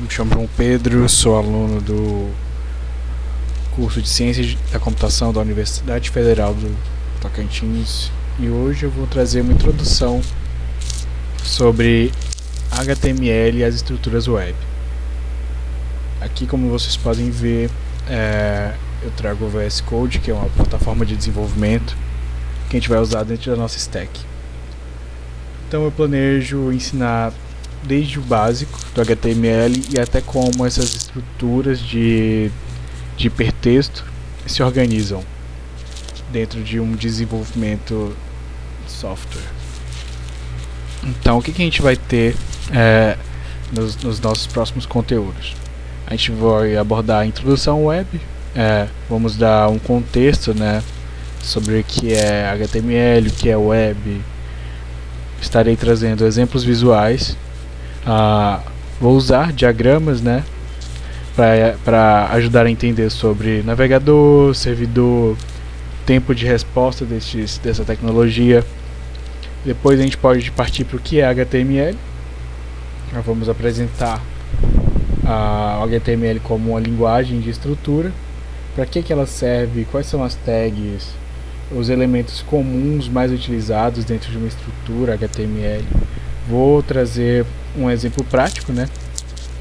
me chamo João Pedro, sou aluno do curso de Ciências da Computação da Universidade Federal do Tocantins e hoje eu vou trazer uma introdução sobre HTML e as estruturas web. Aqui, como vocês podem ver, eu trago o VS Code, que é uma plataforma de desenvolvimento que a gente vai usar dentro da nossa stack. Então eu planejo ensinar desde o básico do HTML e até como essas estruturas de hipertexto se organizam dentro de um desenvolvimento de software. Então o que a gente vai ter nos nossos próximos conteúdos? A gente vai abordar a introdução web, vamos dar um contexto, sobre o que é HTML, o que é web. Estarei trazendo exemplos visuais. Vou usar diagramas, para ajudar a entender sobre navegador, servidor, tempo de resposta dessa tecnologia. Depois a gente pode partir para o que é HTML. Nós vamos apresentar o HTML como uma linguagem de estrutura. Para que ela serve, quais são as tags, os elementos comuns mais utilizados dentro de uma estrutura HTML. Vou trazer um exemplo prático,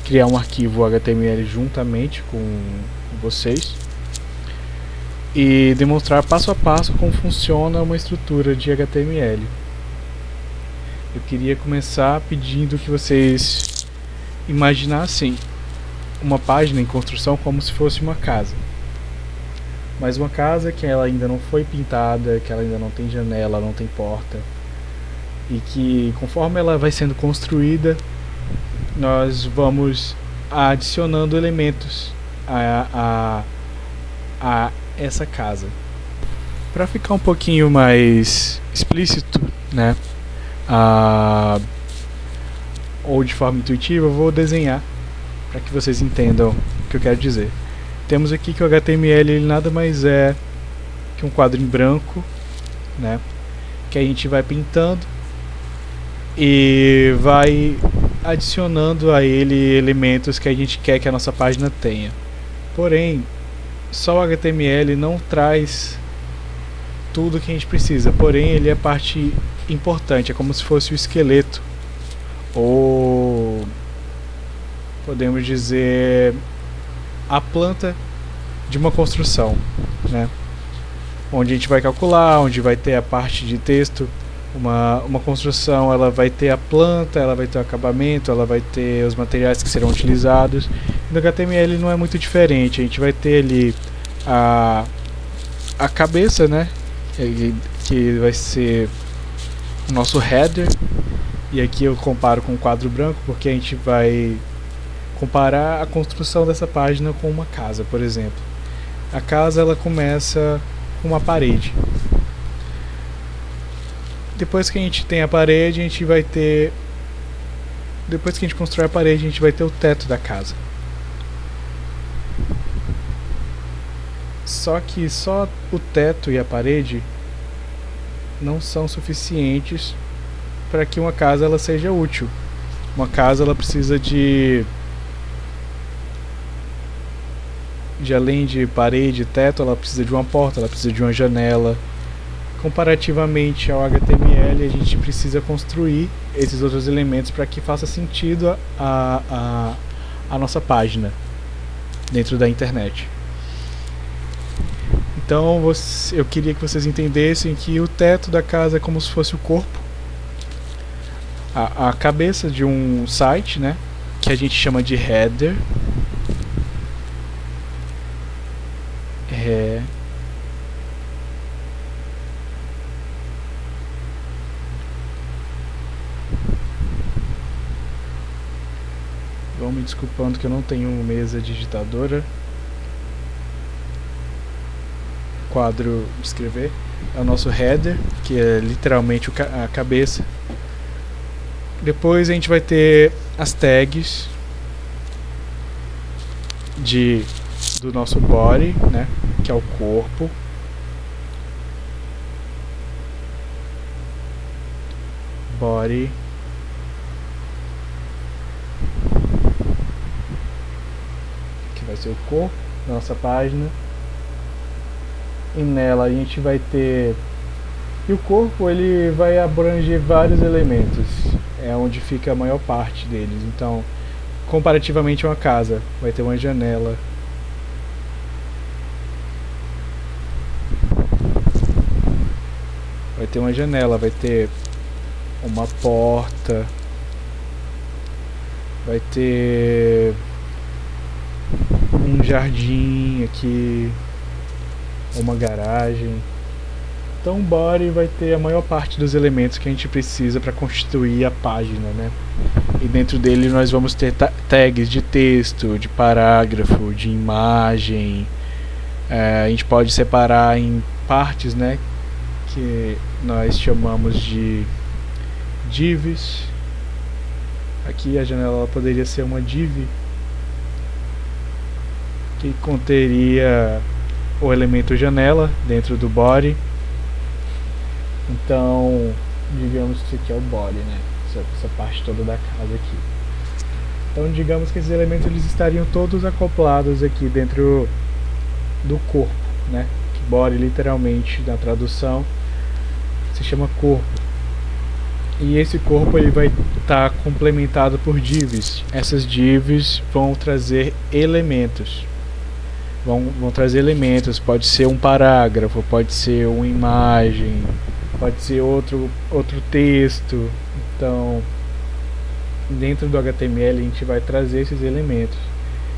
criar um arquivo HTML juntamente com vocês e demonstrar passo a passo como funciona uma estrutura de HTML. Eu queria começar pedindo que vocês imaginassem uma página em construção como se fosse uma casa. Mas uma casa que ela ainda não foi pintada, que ela ainda não tem janela, não tem porta, e que conforme ela vai sendo construída, nós vamos adicionando elementos a essa casa. Para ficar um pouquinho mais explícito, ou de forma intuitiva, eu vou desenhar para que vocês entendam o que eu quero dizer. Temos aqui que o HTML ele nada mais é que um quadro em branco, que a gente vai pintando e vai adicionando a ele elementos que a gente quer que a nossa página tenha. Porém, só o HTML não traz tudo que a gente precisa, porém ele é parte importante, é como se fosse o esqueleto, ou podemos dizer a planta de uma construção, onde a gente vai calcular, onde vai ter a parte de texto. Uma construção, ela vai ter a planta, ela vai ter o acabamento, ela vai ter os materiais que serão utilizados. No HTML não é muito diferente, a gente vai ter ali a cabeça, que vai ser o nosso header, e aqui eu comparo com um quadro branco porque a gente vai comparar a construção dessa página com uma casa, por exemplo. A casa ela começa com uma parede. Depois que a gente tem a parede, a gente vai ter... Depois que a gente constrói a parede, a gente vai ter o teto da casa. Só que só o teto e a parede não são suficientes para que uma casa ela seja útil. Uma casa ela precisa de além de parede e teto, ela precisa de uma porta, ela precisa de uma janela. Comparativamente ao HTML, a gente precisa construir esses outros elementos para que faça sentido a nossa página dentro da internet. Então eu queria que vocês entendessem que o teto da casa é como se fosse o corpo, a cabeça de um site, que a gente chama de header. Vão me desculpando que eu não tenho mesa digitadora. Quadro de escrever é o nosso header, que é literalmente a cabeça. Depois a gente vai ter as tags do nosso body, que é o corpo. Body. vai ser o corpo da nossa página, e nela a gente vai ter... E o corpo ele vai abranger vários elementos, é onde fica a maior parte deles. Então, comparativamente a uma casa, vai ter uma janela, vai ter uma porta, vai ter um jardim aqui, uma garagem. Então o body vai ter a maior parte dos elementos que a gente precisa para constituir a página, né? E dentro dele nós vamos ter tags de texto, de parágrafo, de imagem. A gente pode separar em partes, né? Que nós chamamos de divs. Aqui a janela poderia ser uma div que conteria o elemento janela dentro do body. Então, digamos que isso aqui é o body, né? Essa parte toda da casa aqui. Então, digamos que esses elementos eles estariam todos acoplados aqui dentro do corpo, né? Body, literalmente, na tradução, se chama corpo. E esse corpo ele vai estar complementado por divs. Essas divs vão trazer elementos. Vão trazer elementos. Pode ser um parágrafo, pode ser uma imagem, pode ser outro texto. Então, dentro do HTML a gente vai trazer esses elementos.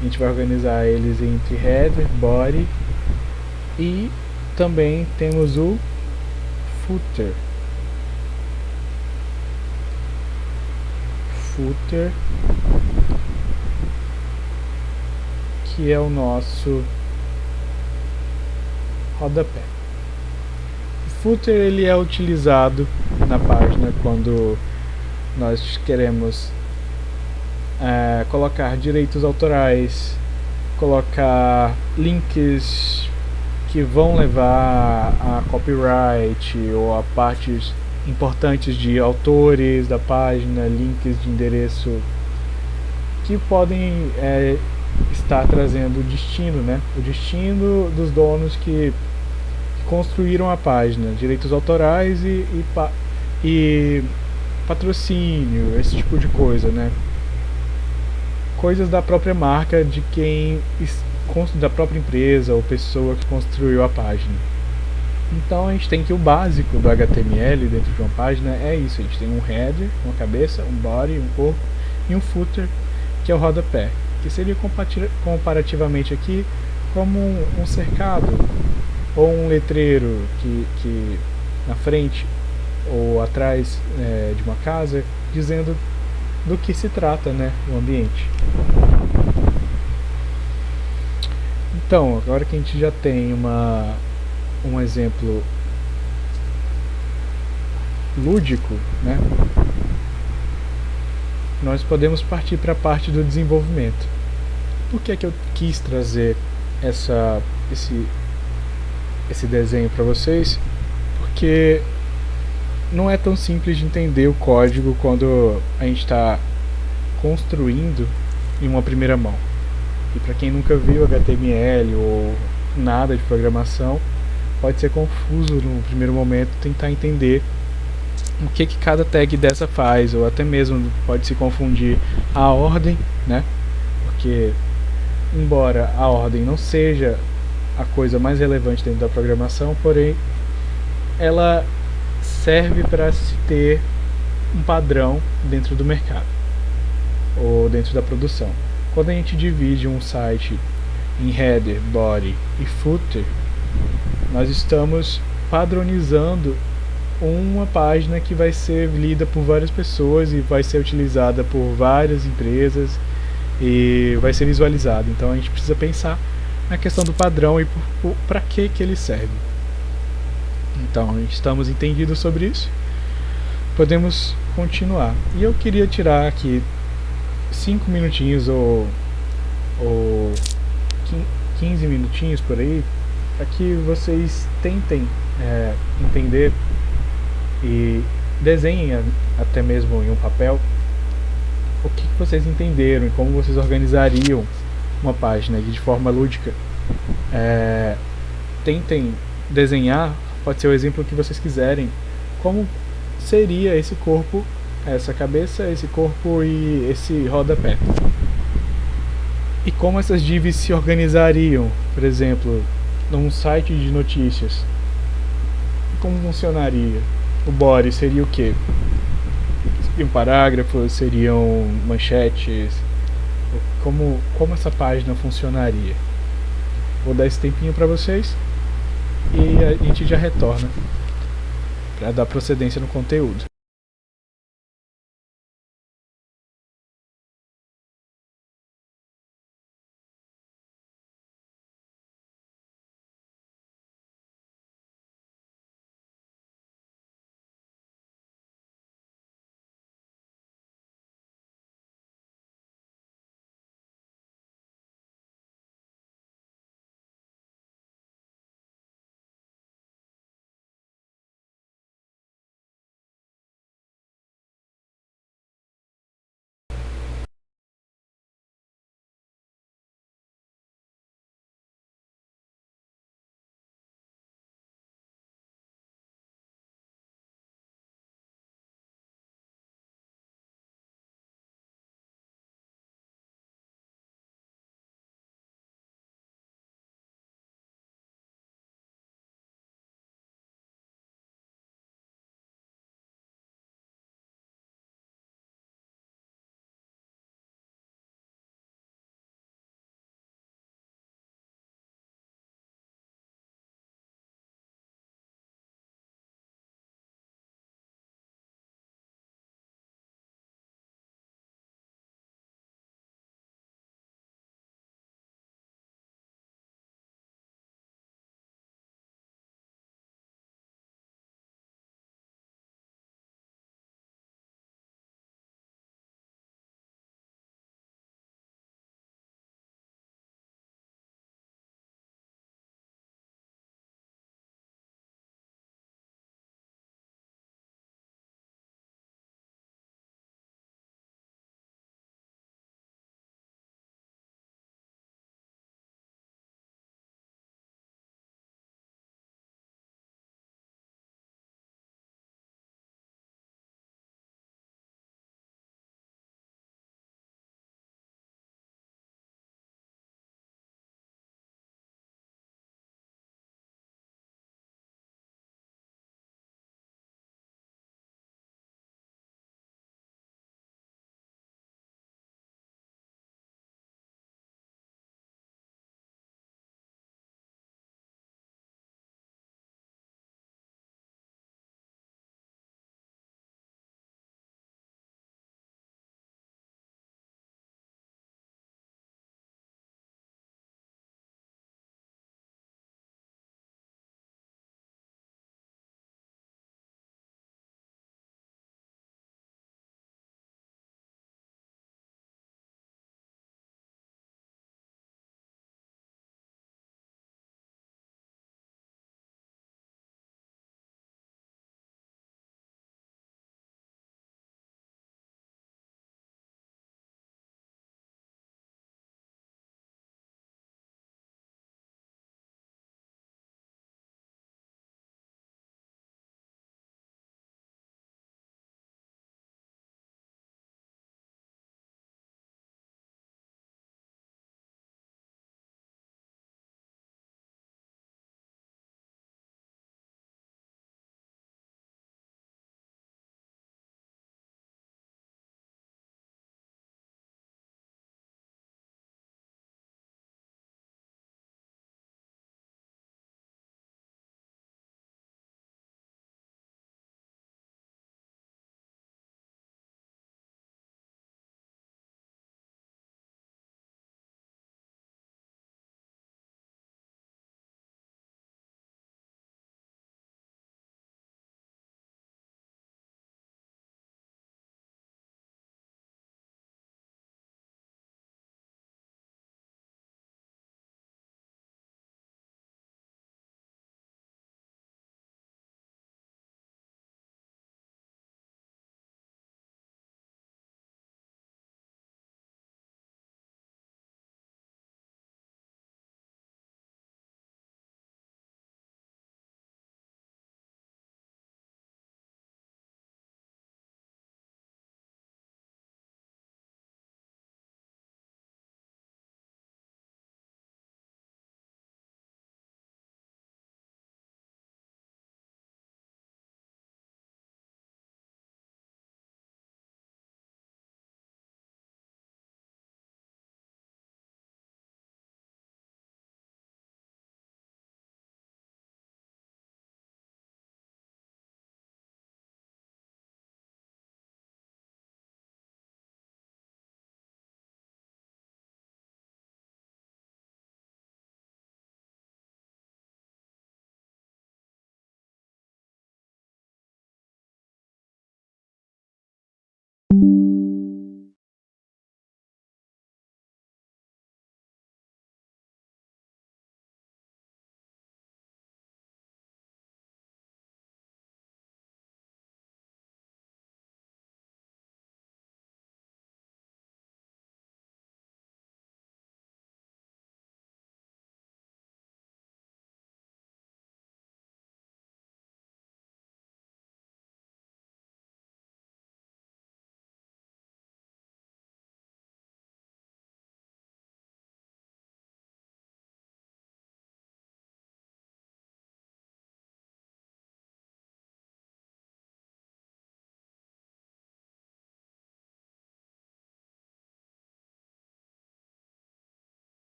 A gente vai organizar eles entre header, body e também temos o footer. Footer, que é o nosso rodapé. O footer ele é utilizado na página quando nós queremos colocar direitos autorais, colocar links que vão levar a copyright ou a partes importantes de autores da página, links de endereço que podem estar trazendo o destino, né? O destino dos donos que construíram a página, direitos autorais e patrocínio, esse tipo de coisa, né? Coisas da própria marca, de quem, da própria empresa ou pessoa que construiu a página. Então a gente tem que o básico do HTML dentro de uma página é isso. A gente tem um header, uma cabeça, um body, um corpo e um footer, que é o rodapé, que seria comparativamente aqui como um cercado ou um letreiro que na frente ou atrás de uma casa, dizendo do que se trata, né, o ambiente. Então, agora que a gente já tem um exemplo lúdico, né, nós podemos partir para a parte do desenvolvimento. Por que é que eu quis trazer esse desenho para vocês? Porque não é tão simples de entender o código quando a gente está construindo em uma primeira mão. E para quem nunca viu HTML ou nada de programação, pode ser confuso no primeiro momento tentar entender o que cada tag dessa faz, ou até mesmo pode se confundir a ordem, né? Porque embora a ordem não seja a coisa mais relevante dentro da programação, porém ela serve para se ter um padrão dentro do mercado ou dentro da produção. Quando a gente divide um site em header, body e footer, nós estamos padronizando uma página que vai ser lida por várias pessoas e vai ser utilizada por várias empresas e vai ser visualizada. Então a gente precisa pensar na questão do padrão e para que ele serve. Então, estamos entendidos sobre isso. Podemos continuar. E eu queria tirar aqui 5 minutinhos ou 15 minutinhos por aí, para que vocês tentem entender e desenhem até mesmo em um papel o que vocês entenderam e como vocês organizariam uma página e de forma lúdica tentem desenhar, pode ser o exemplo que vocês quiserem, como seria esse corpo, essa cabeça, esse corpo e esse rodapé. E como essas divs se organizariam, por exemplo, num site de notícias. Como funcionaria? O body seria o quê? Seriam parágrafos, seriam manchetes? Como essa página funcionaria? Vou dar esse tempinho para vocês e a gente já retorna para dar procedência no conteúdo.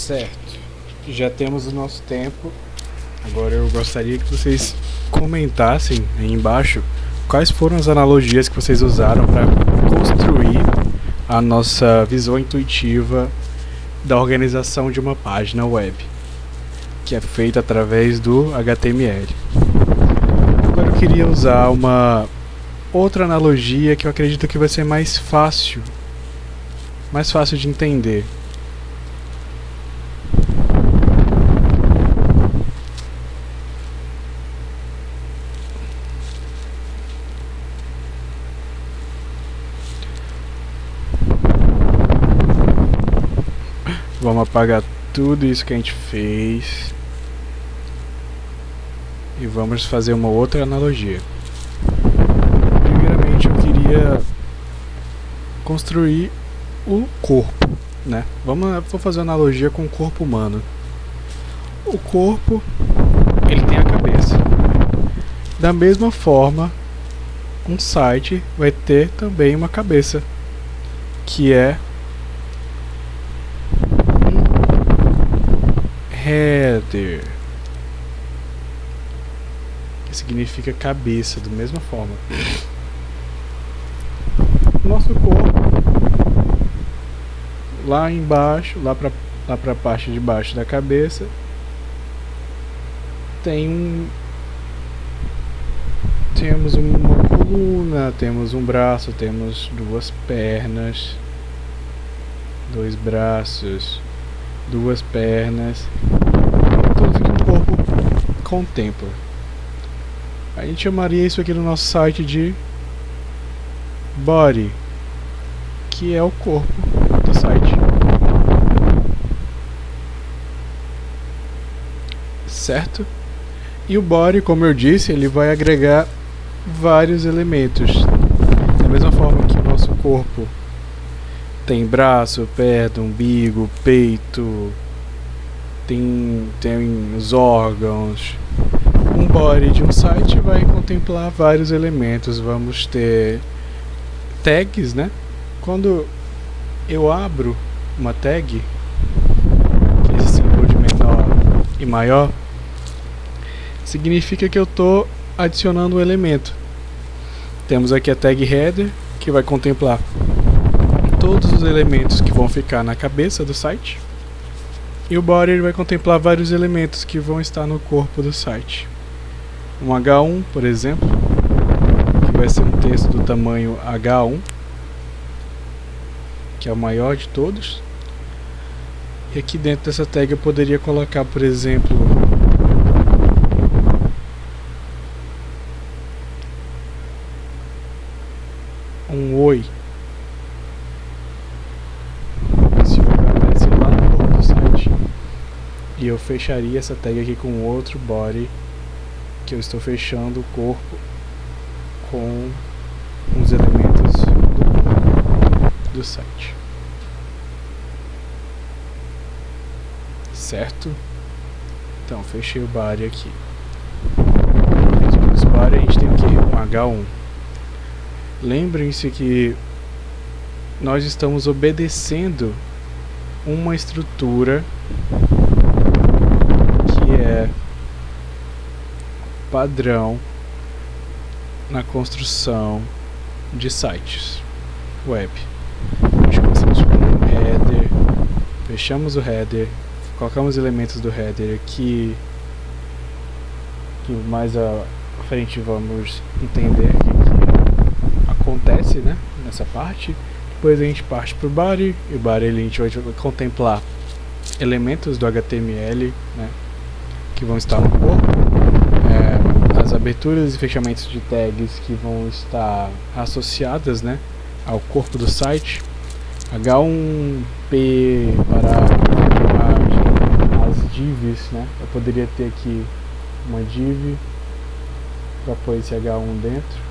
Certo, já temos o nosso tempo. Agora eu gostaria que vocês comentassem aí embaixo quais foram as analogias que vocês usaram para construir a nossa visão intuitiva da organização de uma página web, que é feita através do HTML. Agora eu queria usar uma outra analogia que eu acredito que vai ser mais fácil de entender. Vamos apagar tudo isso que a gente fez e vamos fazer uma outra analogia. Primeiramente eu queria construir o corpo, né? Vou fazer uma analogia com o corpo humano. O corpo, ele tem a cabeça. Da mesma forma, um site vai ter também uma cabeça, que é header, que significa cabeça, da mesma forma. Nosso corpo, lá embaixo, lá para a parte de baixo da cabeça, temos uma coluna, temos um braço, temos duas pernas, dois braços, duas pernas, tudo que o corpo contempla. A gente chamaria isso aqui no nosso site de body, que é o corpo do site. Certo? E o body, como eu disse, ele vai agregar vários elementos. Da mesma forma que o nosso corpo tem braço, perna, umbigo, peito, tem os órgãos. Um body de um site vai contemplar vários elementos. Vamos ter tags, né? Quando eu abro uma tag, que é esse símbolo de menor e maior, significa que eu estou adicionando um elemento. Temos aqui a tag header, que vai contemplar todos os elementos que vão ficar na cabeça do site, e o body ele vai contemplar vários elementos que vão estar no corpo do site. Um H1, por exemplo, que vai ser um texto do tamanho H1, que é o maior de todos. E aqui dentro dessa tag eu poderia colocar, por exemplo, um oi. Esse oi vai aparecer lá no corpo do site. E eu fecharia essa tag aqui com outro body, que eu estou fechando o corpo com os elementos do site. Certo? Então, fechei o body aqui. Depois do body a gente tem o que? Um H1. Lembrem-se que nós estamos obedecendo uma estrutura que é padrão na construção de sites web. Nós começamos com um header, fechamos o header, colocamos elementos do header aqui, que mais à frente vamos entender o que acontece, né, nessa parte. Depois a gente parte para o body, e o body a gente vai contemplar elementos do HTML, né, que vão estar no corpo, as aberturas e fechamentos de tags que vão estar associadas, né, ao corpo do site, H1P, para as divs, né, eu poderia ter aqui uma div para pôr esse H1 dentro.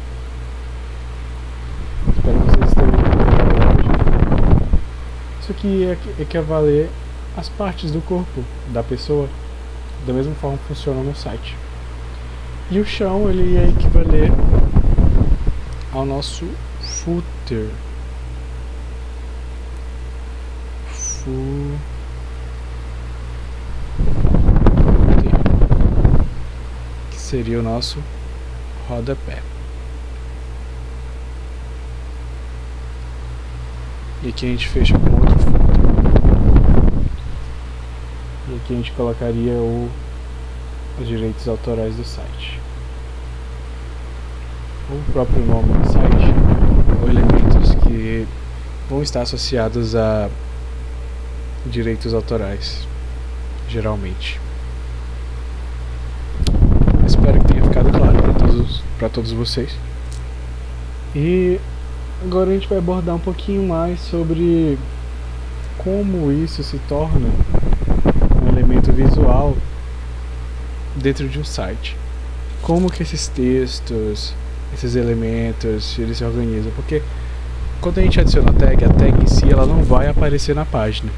Espero que vocês estejam entendendo. Isso aqui equivaler as partes do corpo da pessoa, da mesma forma que funciona no site. E o chão ele ia equivaler ao nosso footer. seria o nosso rodapé. E aqui a gente fecha com outro footer. E aqui a gente colocaria os direitos autorais do site. O próprio nome do site, ou elementos que vão estar associados a direitos autorais, geralmente. Espero que tenha ficado claro para todos vocês. E agora a gente vai abordar um pouquinho mais sobre como isso se torna um elemento visual dentro de um site. Como que esses textos, esses elementos, eles se organizam. Porque quando a gente adiciona a tag em si ela não vai aparecer na página.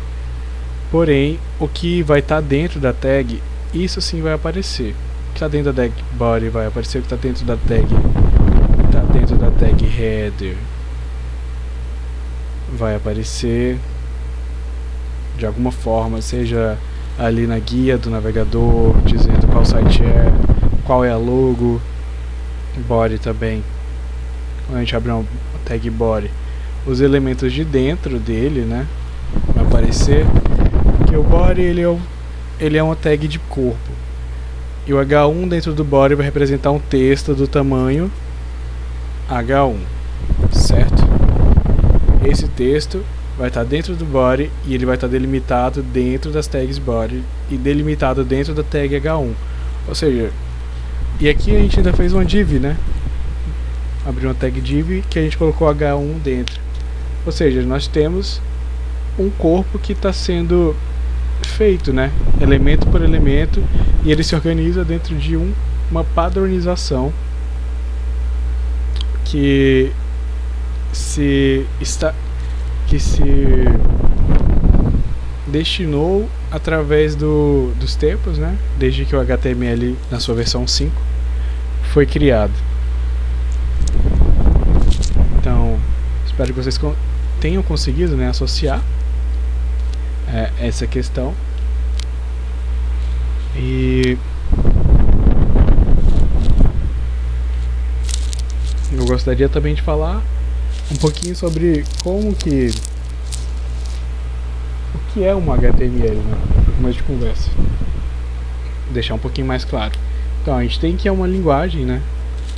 Porém, o que vai estar dentro da tag, isso sim vai aparecer. O que está dentro da tag body vai aparecer, o que está dentro da tag header vai aparecer de alguma forma, seja ali na guia do navegador, dizendo qual site é, qual é a logo, body também. Quando a gente abrir uma tag body, os elementos de dentro dele, né, vai aparecer, porque o body ele é uma tag de corpo. E o H1 dentro do body vai representar um texto do tamanho H1, certo? Esse texto vai estar dentro do body e ele vai estar delimitado dentro das tags body e delimitado dentro da tag H1. Ou seja, e aqui a gente ainda fez uma div, né? Abriu uma tag div que a gente colocou H1 dentro. Ou seja, nós temos um corpo que está sendo feito, né? Elemento por elemento, e ele se organiza dentro de uma padronização que se destinou através dos tempos, né? Desde que o HTML na sua versão 5 foi criado. Então, espero que vocês tenham conseguido, né, associar essa questão. E eu gostaria também de falar um pouquinho sobre o que é um HTML, né? Como de conversa. Deixar um pouquinho mais claro. Então, a gente tem que é uma linguagem, né?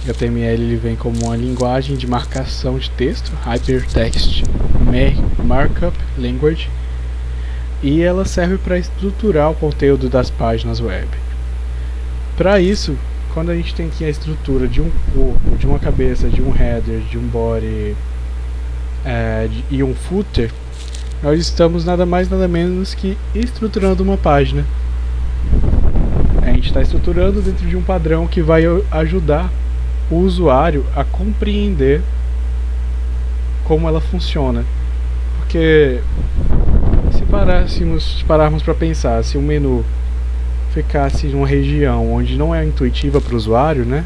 HTML ele vem como uma linguagem de marcação de texto, Hypertext Markup Language, e ela serve para estruturar o conteúdo das páginas web. Para isso, quando a gente tem aqui a estrutura de um corpo, de uma cabeça, de um header, de um body e um footer, nós estamos nada mais nada menos que estruturando uma página. A gente está estruturando dentro de um padrão que vai ajudar o usuário a compreender como ela funciona. Porque se pararmos para pensar, se o menu ficasse em uma região onde não é intuitiva para o usuário, né?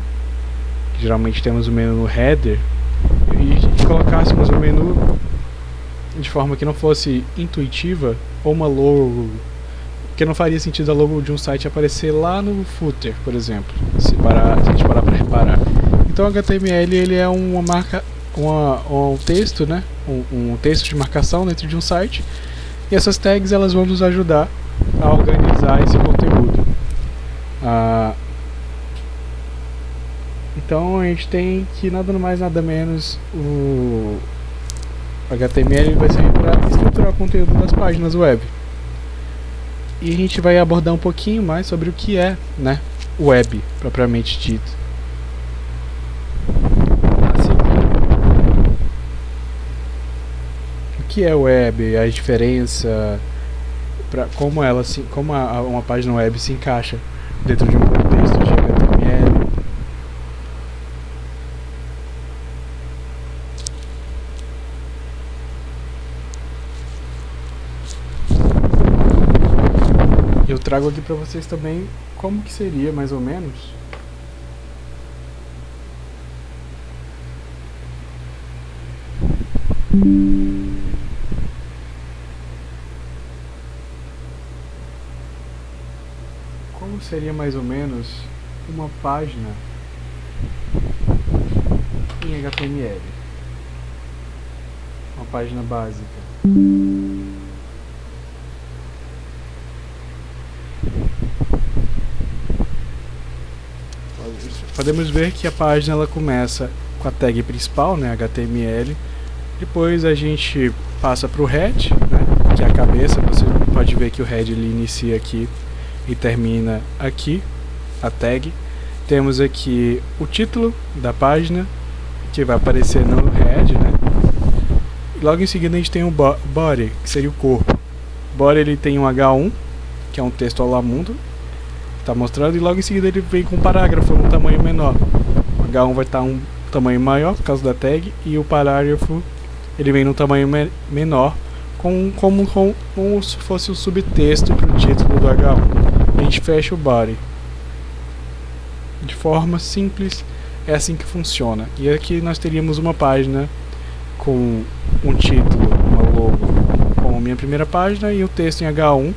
Geralmente temos o menu no header, e colocássemos o menu de forma que não fosse intuitiva, ou uma logo, porque não faria sentido a logo de um site aparecer lá no footer, por exemplo, se a gente parar para reparar. Então o HTML ele é uma marca, um texto, né? Um texto de marcação dentro de um site, e essas tags elas vão nos ajudar a organizar esse conteúdo. Então a gente tem que nada mais nada menos o HTML vai servir para estruturar o conteúdo das páginas web. E a gente vai abordar um pouquinho mais sobre o que é, né, web propriamente dito. O que é web, a diferença, como uma página web se encaixa dentro de um contexto de HTML. Eu trago aqui para vocês também como que seria mais ou menos uma página em HTML, uma página básica. Podemos ver que a página ela começa com a tag principal, né, HTML. Depois a gente passa para o head, né, que é a cabeça. Você pode ver que o head ele inicia aqui e termina aqui, a tag. Temos aqui o título da página, que vai aparecer no head, né? E logo em seguida a gente tem o body, que seria o corpo. O body ele tem um H1, que é um texto ao mundo, está mostrando, e logo em seguida ele vem com um parágrafo num tamanho menor. O H1 vai estar um tamanho maior por causa da tag, e o parágrafo ele vem num tamanho menor, como se fosse o subtexto para o título do H1. A gente fecha o body. De forma simples, é assim que funciona. E aqui nós teríamos uma página com um título, uma logo, como minha primeira página, e o texto em H1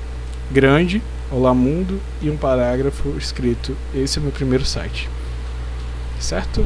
grande, Olá Mundo, e um parágrafo escrito: esse é o meu primeiro site. Certo?